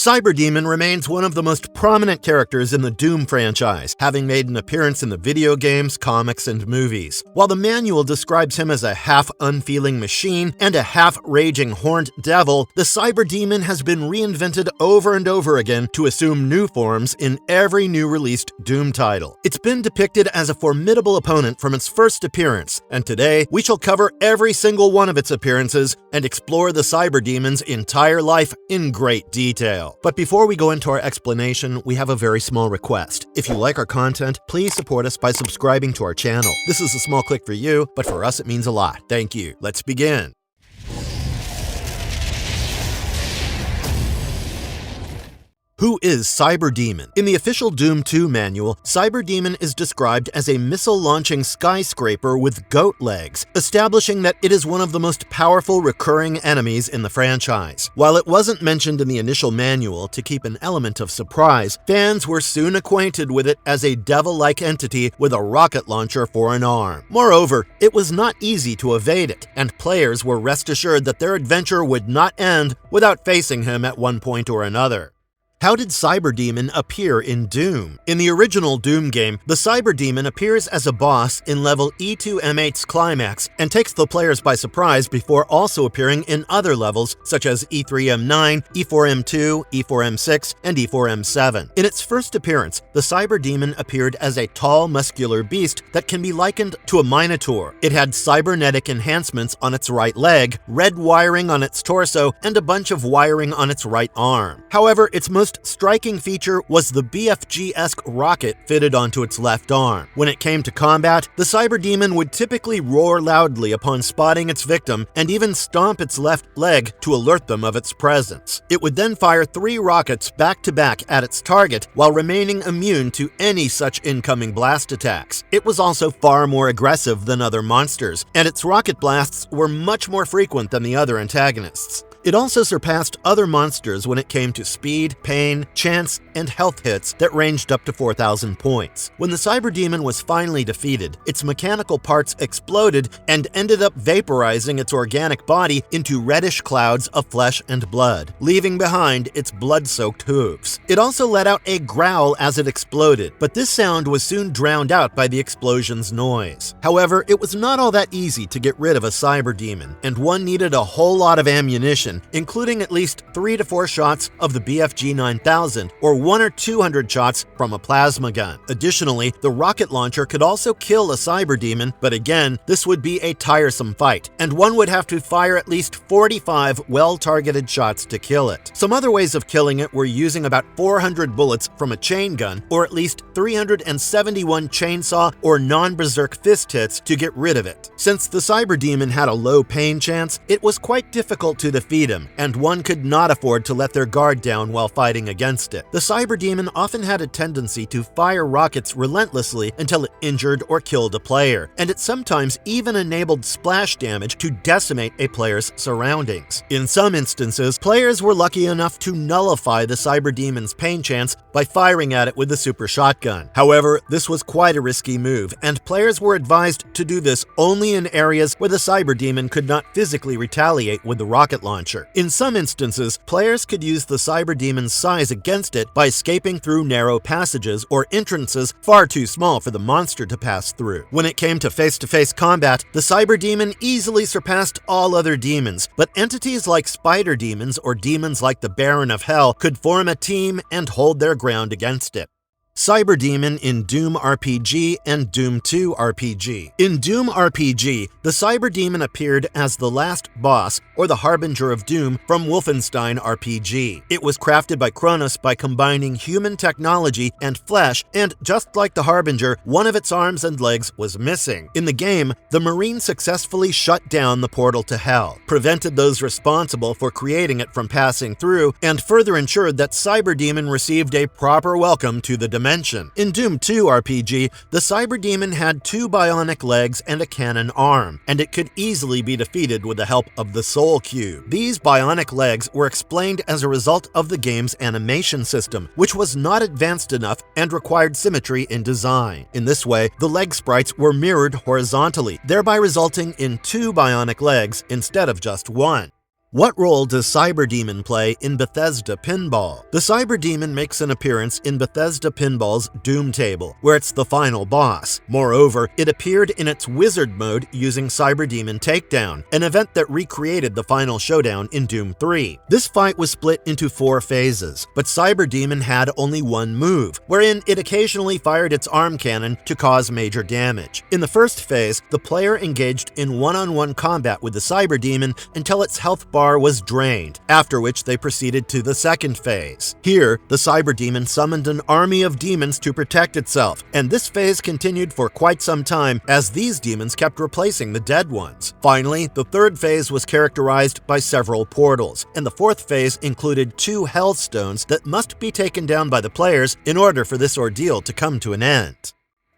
Cyberdemon remains one of the most prominent characters in the Doom franchise, having made an appearance in the video games, comics, and movies. While the manual describes him as a half-unfeeling machine and a half-raging horned devil, the Cyberdemon has been reinvented over and over again to assume new forms in every new released Doom title. It's been depicted as a formidable opponent from its first appearance, and today we shall cover every single one of its appearances and explore the Cyberdemon's entire life in great detail. But before we go into our explanation, we have a very small request. If you like our content, please support us by subscribing to our channel. This is a small click for you, but for us it means a lot. Thank you. Let's begin. Who is Cyberdemon? In the official Doom 2 manual, Cyberdemon is described as a missile-launching skyscraper with goat legs, establishing that it is one of the most powerful recurring enemies in the franchise. While it wasn't mentioned in the initial manual to keep an element of surprise, fans were soon acquainted with it as a devil-like entity with a rocket launcher for an arm. Moreover, it was not easy to evade it, and players were rest assured that their adventure would not end without facing him at one point or another. How did Cyberdemon appear in Doom? In the original Doom game, the Cyberdemon appears as a boss in level E2M8's climax and takes the players by surprise before also appearing in other levels such as E3M9, E4M2, E4M6, and E4M7. In its first appearance, the Cyberdemon appeared as a tall, muscular beast that can be likened to a minotaur. It had cybernetic enhancements on its right leg, red wiring on its torso, and a bunch of wiring on its right arm. However, its most striking feature was the BFG-esque rocket fitted onto its left arm. When it came to combat, the Cyberdemon would typically roar loudly upon spotting its victim and even stomp its left leg to alert them of its presence. It would then fire 3 rockets back-to-back at its target while remaining immune to any such incoming blast attacks. It was also far more aggressive than other monsters, and its rocket blasts were much more frequent than the other antagonists. It also surpassed other monsters when it came to speed, pain, chance, and health hits that ranged up to 4,000 points. When the Cyberdemon was finally defeated, its mechanical parts exploded and ended up vaporizing its organic body into reddish clouds of flesh and blood, leaving behind its blood-soaked hooves. It also let out a growl as it exploded, but this sound was soon drowned out by the explosion's noise. However, it was not all that easy to get rid of a Cyberdemon, and one needed a whole lot of ammunition, including at least 3 to 4 shots of the BFG 9000 or 100 or 200 shots from a plasma gun. Additionally, the rocket launcher could also kill a Cyberdemon, but again, this would be a tiresome fight, and one would have to fire at least 45 well-targeted shots to kill it. Some other ways of killing it were using about 400 bullets from a chain gun, or at least 371 chainsaw or non-berserk fist hits to get rid of it. Since the Cyberdemon had a low pain chance, it was quite difficult to defeat him, and one could not afford to let their guard down while fighting against it. The Cyberdemon often had a tendency to fire rockets relentlessly until it injured or killed a player, and it sometimes even enabled splash damage to decimate a player's surroundings. In some instances, players were lucky enough to nullify the Cyberdemon's pain chance by firing at it with the super shotgun. However, this was quite a risky move, and players were advised to do this only in areas where the Cyberdemon could not physically retaliate with the rocket launcher. In some instances, players could use the Cyberdemon's size against it by escaping through narrow passages or entrances far too small for the monster to pass through. When it came to face-to-face combat, the Cyberdemon easily surpassed all other demons, but entities like spider demons or demons like the Baron of Hell could form a team and hold their ground against it. Cyberdemon in Doom RPG and Doom 2 RPG. In Doom RPG, the Cyberdemon appeared as the last boss, or the Harbinger of Doom, from Wolfenstein RPG. It was crafted by Kronos by combining human technology and flesh, and just like the Harbinger, one of its arms and legs was missing. In the game, the Marine successfully shut down the portal to Hell, prevented those responsible for creating it from passing through, and further ensured that Cyberdemon received a proper welcome to the dimension. In Doom 2 RPG, the Cyberdemon had 2 bionic legs and a cannon arm, and it could easily be defeated with the help of the Soul Cube. These bionic legs were explained as a result of the game's animation system, which was not advanced enough and required symmetry in design. In this way, the leg sprites were mirrored horizontally, thereby resulting in 2 bionic legs instead of just 1. What role does Cyberdemon play in Bethesda Pinball? The Cyberdemon makes an appearance in Bethesda Pinball's Doom table, where it's the final boss. Moreover, it appeared in its wizard mode using Cyberdemon Takedown, an event that recreated the final showdown in Doom 3. This fight was split into 4 phases, but Cyberdemon had only one move, wherein it occasionally fired its arm cannon to cause major damage. In the first phase, the player engaged in one-on-one combat with the Cyberdemon until its health bar was drained, after which they proceeded to the second phase. Here, the Cyberdemon summoned an army of demons to protect itself, and this phase continued for quite some time as these demons kept replacing the dead ones. Finally, the third phase was characterized by several portals, and the fourth phase included 2 Hellstones that must be taken down by the players in order for this ordeal to come to an end.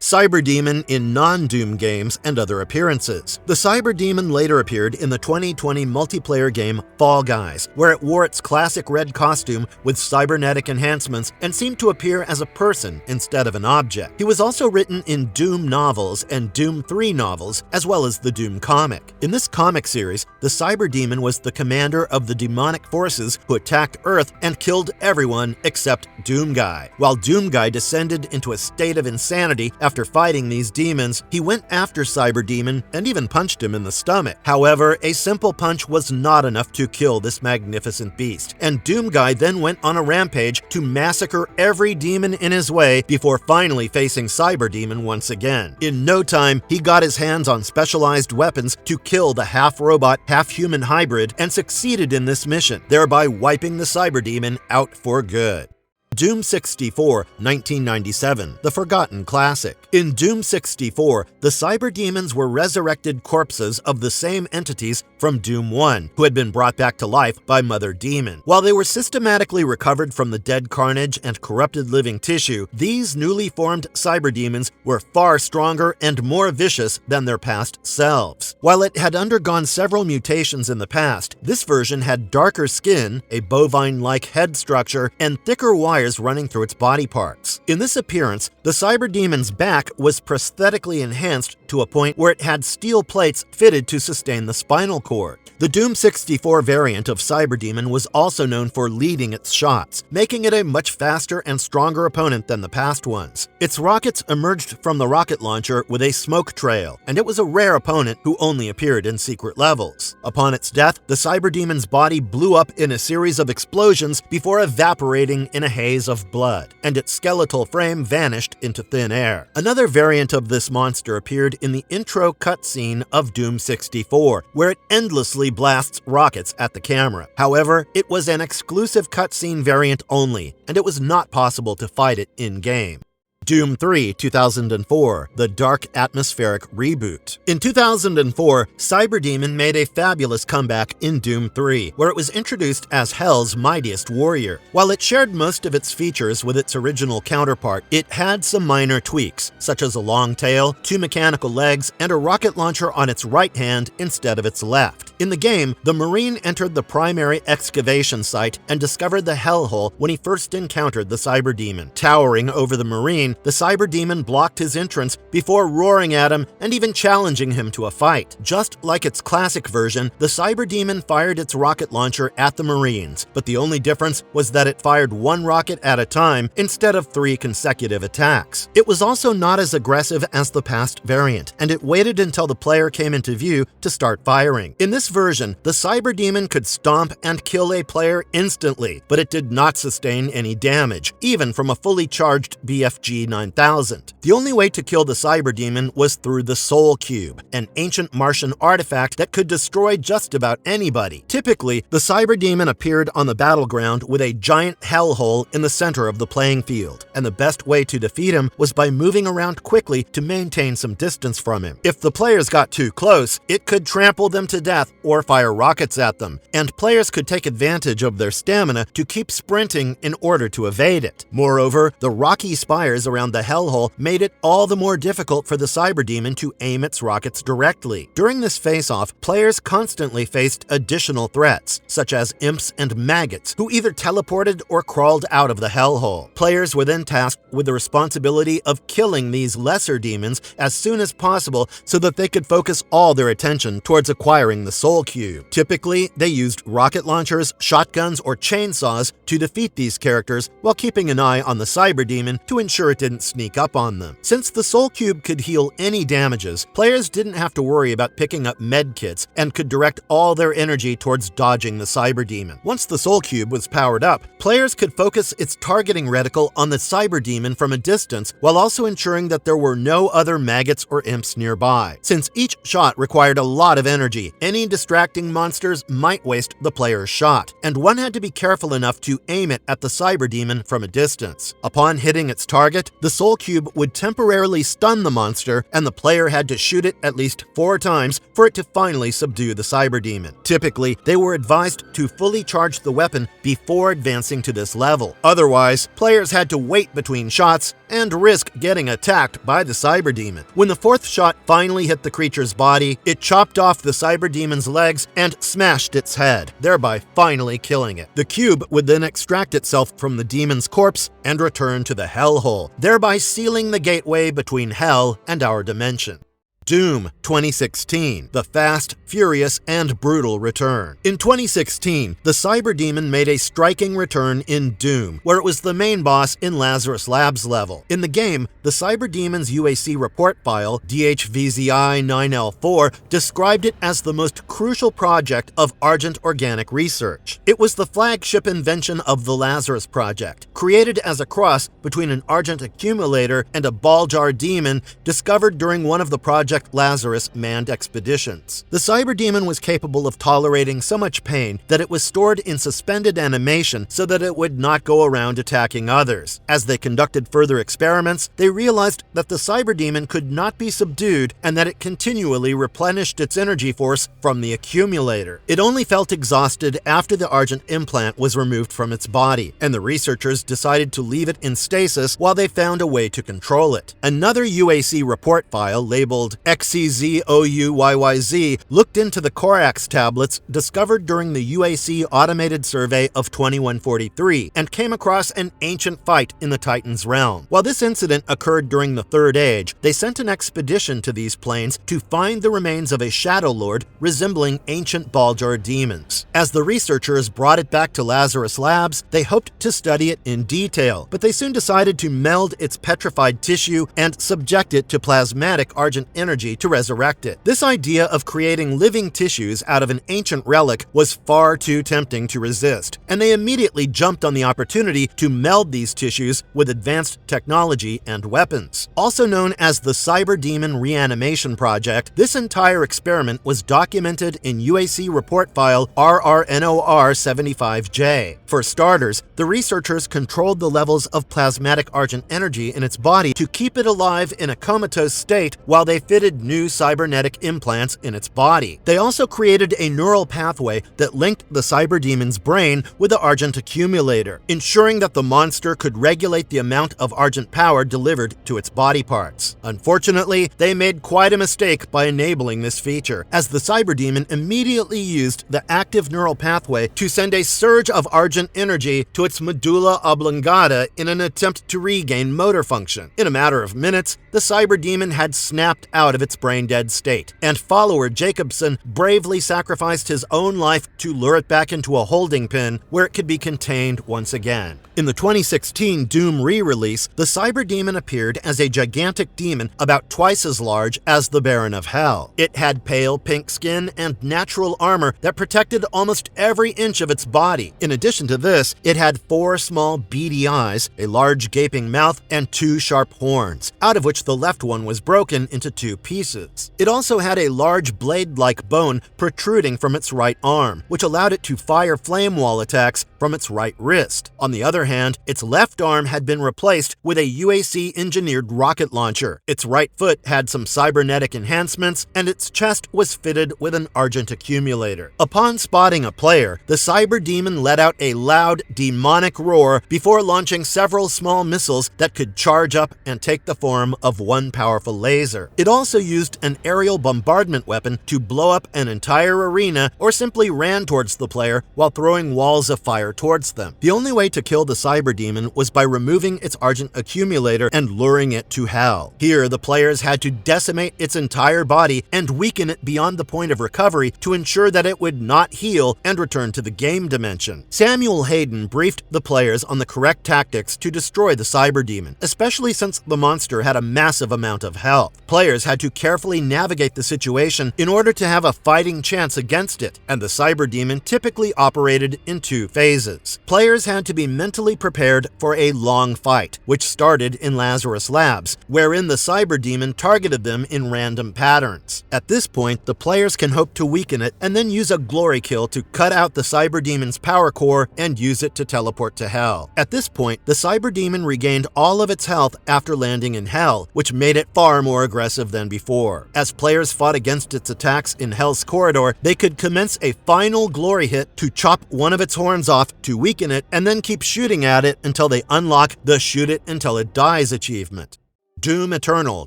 Cyberdemon in non-Doom games and other appearances. The Cyberdemon later appeared in the 2020 multiplayer game Fall Guys, where it wore its classic red costume with cybernetic enhancements and seemed to appear as a person instead of an object. He was also written in Doom novels and Doom 3 novels, as well as the Doom comic. In this comic series, the Cyberdemon was the commander of the demonic forces who attacked Earth and killed everyone except Doom Guy. While Doom Guy descended into a state of insanity after fighting these demons, he went after Cyberdemon and even punched him in the stomach. However, a simple punch was not enough to kill this magnificent beast, and Doom Guy then went on a rampage to massacre every demon in his way before finally facing Cyberdemon once again. In no time, he got his hands on specialized weapons to kill the half-robot, half-human hybrid and succeeded in this mission, thereby wiping the Cyberdemon out for good. Doom 64, 1997, the forgotten classic. In Doom 64, the Cyberdemons were resurrected corpses of the same entities from Doom 1, who had been brought back to life by Mother Demon. While they were systematically recovered from the dead carnage and corrupted living tissue, these newly formed Cyberdemons were far stronger and more vicious than their past selves. While it had undergone several mutations in the past, this version had darker skin, a bovine-like head structure, and thicker wires running through its body parts. In this appearance, the Cyberdemon's back was prosthetically enhanced to a point where it had steel plates fitted to sustain the spinal cord. The Doom 64 variant of Cyberdemon was also known for leading its shots, making it a much faster and stronger opponent than the past ones. Its rockets emerged from the rocket launcher with a smoke trail, and it was a rare opponent who only appeared in secret levels. Upon its death, the Cyberdemon's body blew up in a series of explosions before evaporating in a haze of blood, and its skeletal frame vanished into thin air. Another variant of this monster appeared in the intro cutscene of Doom 64, where it endlessly blasts rockets at the camera. However, it was an exclusive cutscene variant only, and it was not possible to fight it in-game. Doom 3, 2004, the Dark Atmospheric Reboot. In 2004, Cyberdemon made a fabulous comeback in Doom 3, where it was introduced as Hell's mightiest warrior. While it shared most of its features with its original counterpart, it had some minor tweaks, such as a long tail, 2 mechanical legs, and a rocket launcher on its right hand instead of its left. In the game, the Marine entered the primary excavation site and discovered the hellhole when he first encountered the Cyberdemon. Towering over the Marine, the Cyberdemon blocked his entrance before roaring at him and even challenging him to a fight. Just like its classic version, the Cyberdemon fired its rocket launcher at the Marines, but the only difference was that it fired 1 rocket at a time instead of 3 consecutive attacks. It was also not as aggressive as the past variant, and it waited until the player came into view to start firing. In this version, the Cyberdemon could stomp and kill a player instantly, but it did not sustain any damage, even from a fully charged BFG 9000. The only way to kill the Cyberdemon was through the Soul Cube, an ancient Martian artifact that could destroy just about anybody. Typically, the Cyberdemon appeared on the battleground with a giant hellhole in the center of the playing field, and the best way to defeat him was by moving around quickly to maintain some distance from him. If the players got too close, it could trample them to death or fire rockets at them, and players could take advantage of their stamina to keep sprinting in order to evade it. Moreover, the rocky spires around the hellhole made it all the more difficult for the Cyberdemon to aim its rockets directly. During this face-off, players constantly faced additional threats, such as imps and maggots, who either teleported or crawled out of the hellhole. Players were then tasked with the responsibility of killing these lesser demons as soon as possible so that they could focus all their attention towards acquiring the soul Soul Cube. Typically, they used rocket launchers, shotguns, or chainsaws to defeat these characters while keeping an eye on the Cyberdemon to ensure it didn't sneak up on them. Since the Soul Cube could heal any damages, players didn't have to worry about picking up med kits and could direct all their energy towards dodging the Cyberdemon. Once the Soul Cube was powered up, players could focus its targeting reticle on the Cyberdemon from a distance while also ensuring that there were no other maggots or imps nearby. Since each shot required a lot of energy, any distracting monsters might waste the player's shot, and one had to be careful enough to aim it at the Cyberdemon from a distance. Upon hitting its target, the Soul Cube would temporarily stun the monster, and the player had to shoot it at least 4 times for it to finally subdue the Cyberdemon. Typically, they were advised to fully charge the weapon before advancing to this level. Otherwise, players had to wait between shots and risk getting attacked by the Cyberdemon. When the 4th shot finally hit the creature's body, it chopped off the Cyberdemon's legs and smashed its head, thereby finally killing it. The cube would then extract itself from the demon's corpse and return to the hellhole, thereby sealing the gateway between hell and our dimension. Doom 2016, the fast, furious, and brutal return. In 2016, the Cyberdemon made a striking return in Doom, where it was the main boss in Lazarus Labs level. In the game, the Cyberdemon's UAC report file, DHVZI-9L4, described it as the most crucial project of Argent Organic Research. It was the flagship invention of the Lazarus Project, created as a cross between an Argent accumulator and a ball jar demon discovered during one of the Project Lazarus manned expeditions. The Cyberdemon was capable of tolerating so much pain that it was stored in suspended animation so that it would not go around attacking others. As they conducted further experiments, they realized that the Cyberdemon could not be subdued and that it continually replenished its energy force from the accumulator. It only felt exhausted after the Argent implant was removed from its body, and the researchers decided to leave it in stasis while they found a way to control it. Another UAC report file labeled XCZOUYYZ looked into the Corax tablets discovered during the UAC automated survey of 2143 and came across an ancient fight in the Titan's realm. While this incident occurred during the Third Age, they sent an expedition to these planes to find the remains of a Shadow Lord resembling ancient Baljar demons. As the researchers brought it back to Lazarus Labs, they hoped to study it in detail, but they soon decided to meld its petrified tissue and subject it to plasmatic Argent energy to resurrect it. This idea of creating living tissues out of an ancient relic was far too tempting to resist, and they immediately jumped on the opportunity to meld these tissues with advanced technology and weapons. Also known as the Cyberdemon Reanimation Project, this entire experiment was documented in UAC report file RRNOR75J. For starters, the researchers controlled the levels of plasmatic Argent energy in its body to keep it alive in a comatose state while they fitted new cybernetic implants in its body. They also created a neural pathway that linked the Cyberdemon's brain with the Argent accumulator, ensuring that the monster could regulate the amount of Argent power delivered to its body parts. Unfortunately, they made quite a mistake by enabling this feature, as the Cyberdemon immediately used the active neural pathway to send a surge of Argent energy to its medulla oblongata in an attempt to regain motor function. In a matter of minutes, the Cyberdemon had snapped out of its brain-dead state, and follower Jacobson bravely sacrificed his own life to lure it back into a holding pen where it could be contained once again. In the 2016 Doom re-release, the Cyberdemon appeared as a gigantic demon about twice as large as the Baron of Hell. It had pale pink skin and natural armor that protected almost every inch of its body. In addition to this, it had 4 small beady eyes, a large gaping mouth, and 2 sharp horns, out of which the left one was broken into 2 pieces. It also had a large blade-like bone protruding from its right arm, which allowed it to fire flame wall attacks from its right wrist. On the other hand, its left arm had been replaced with a UAC-engineered rocket launcher. Its right foot had some cybernetic enhancements, and its chest was fitted with an Argent accumulator. Upon spotting a player, the Cyberdemon let out a loud, demonic roar before launching several small missiles that could charge up and take the form of one powerful laser. It also also used an aerial bombardment weapon to blow up an entire arena or simply ran towards the player while throwing walls of fire towards them. The only way to kill the Cyberdemon was by removing its Argent accumulator and luring it to hell. Here, the players had to decimate its entire body and weaken it beyond the point of recovery to ensure that it would not heal and return to the game dimension. Samuel Hayden briefed the players on the correct tactics to destroy the Cyberdemon, especially since the monster had a massive amount of health. Players had to carefully navigate the situation in order to have a fighting chance against it, and the Cyberdemon typically operated in 2 phases. Players had to be mentally prepared for a long fight, which started in Lazarus Labs, wherein the Cyberdemon targeted them in random patterns. At this point, the players can hope to weaken it and then use a glory kill to cut out the Cyberdemon's power core and use it to teleport to hell. At this point, the Cyberdemon regained all of its health after landing in hell, which made it far more aggressive than before. As players fought against its attacks in hell's corridor, they could commence a final glory hit to chop one of its horns off to weaken it and then keep shooting at it until they unlock the Shoot It Until It Dies achievement. Doom Eternal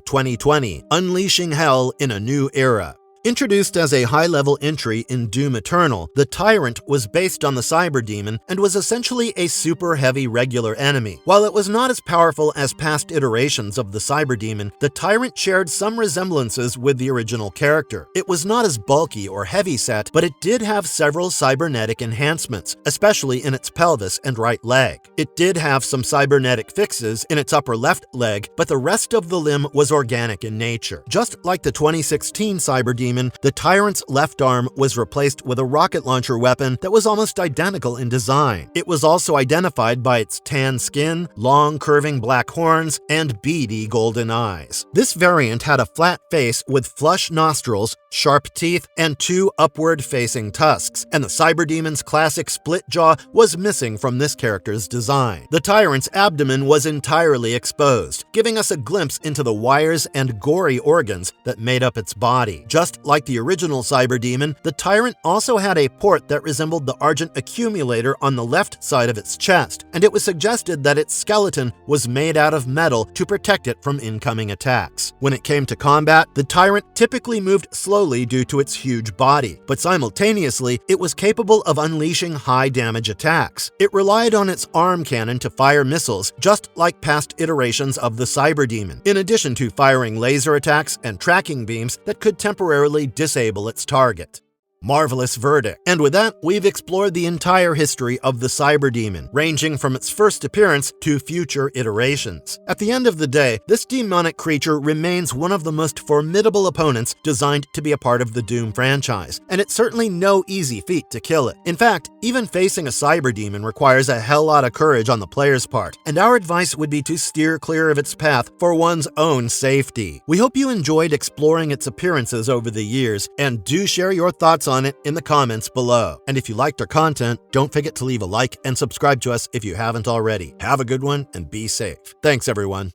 2020 – Unleashing Hell in a New Era. Introduced as a high-level entry in Doom Eternal, the Tyrant was based on the Cyberdemon and was essentially a super-heavy regular enemy. While it was not as powerful as past iterations of the Cyberdemon, the Tyrant shared some resemblances with the original character. It was not as bulky or heavy-set, but it did have several cybernetic enhancements, especially in its pelvis and right leg. It did have some cybernetic fixes in its upper left leg, but the rest of the limb was organic in nature. Just like the 2016 Cyberdemon, the Tyrant's left arm was replaced with a rocket launcher weapon that was almost identical in design. It was also identified by its tan skin, long curving black horns, and beady golden eyes. This variant had a flat face with flush nostrils, sharp teeth, and 2 upward-facing tusks, and the Cyberdemon's classic split jaw was missing from this character's design. The Tyrant's abdomen was entirely exposed, giving us a glimpse into the wires and gory organs that made up its body. Just like the original Cyberdemon, the Tyrant also had a port that resembled the Argent accumulator on the left side of its chest, and it was suggested that its skeleton was made out of metal to protect it from incoming attacks. When it came to combat, the Tyrant typically moved slowly due to its huge body, but simultaneously, it was capable of unleashing high-damage attacks. It relied on its arm cannon to fire missiles, just like past iterations of the Cyberdemon, in addition to firing laser attacks and tracking beams that could temporarily disable its target. Marvelous verdict. And with that, we've explored the entire history of the Cyberdemon, ranging from its first appearance to future iterations. At the end of the day, this demonic creature remains one of the most formidable opponents designed to be a part of the Doom franchise, and it's certainly no easy feat to kill it. In fact, even facing a Cyberdemon requires a hell lot of courage on the player's part, and our advice would be to steer clear of its path for one's own safety. We hope you enjoyed exploring its appearances over the years, and do share your thoughts on it in the comments below. And if you liked our content, don't forget to leave a like and subscribe to us if you haven't already. Have a good one and be safe. Thanks, everyone.